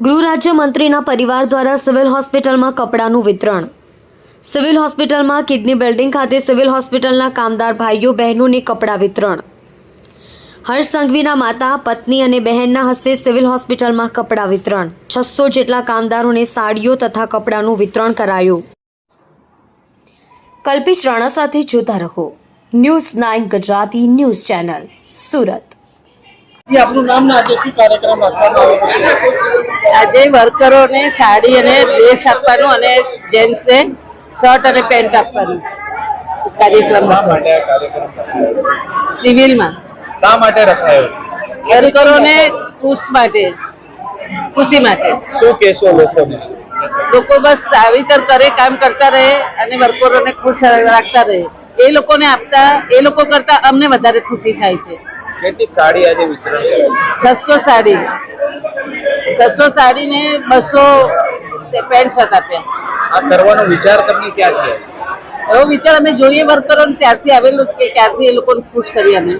ગૃહ રાજ્યમંત્રીના પરિવાર દ્વારા સિવિલ હોસ્પિટલમાં કપડાનું વિતરણ. સિવિલ હોસ્પિટલમાં કિડની બિલ્ડિંગ ખાતે સિવિલ હોસ્પિટલના કામદાર ભાઈઓ બહેનોને કપડાં વિતરણ. હર્ષ સંઘવીના માતા, પત્ની અને બહેનના હસ્તે સિવિલ હોસ્પિટલમાં કપડાં વિતરણ. 600 જેટલા કામદારોને સાડીઓ તથા કપડાનું વિતરણ કરાયું. કલ્પેશ રાણા સાથે જોતા રહો news 9 Gujarati news channel, Surat. આપનું નામ ને આજે શું કાર્યક્રમ રાખવામાં આવ્યો? આજે વર્કરોને સાડી અને ડ્રેસ આપવાનું અને જેન્ટ્સને શર્ટ અને પેન્ટ આપવાનું કાર્યક્રમ શા માટે આ કાર્યક્રમ રખાયો? સિવિલમાં શા માટે રખાયો? વર્કરોને ખુશી માટે. શું કહેશો લોકોને? લોકો બસ આવી રીતે કામ કરતા રહે અને વર્કરોને ખુશ રાખતા રહે. એ લોકોને આપતા એ લોકો કરતા અમને વધારે ખુશી થાય છે. કેટલી સાડી આજે વિતરણ કર્યું? 600 સાડી ને 200 પેન્ટ શર્ટ આપ્યા. આ કરવાનો વિચાર તમને ક્યાંથી આવ્યો? એવો વિચાર અમે જોઈએ વર્કરોને ત્યારથી આવેલું કે ક્યારથી એ લોકોને ખુશ કરીએ અમે.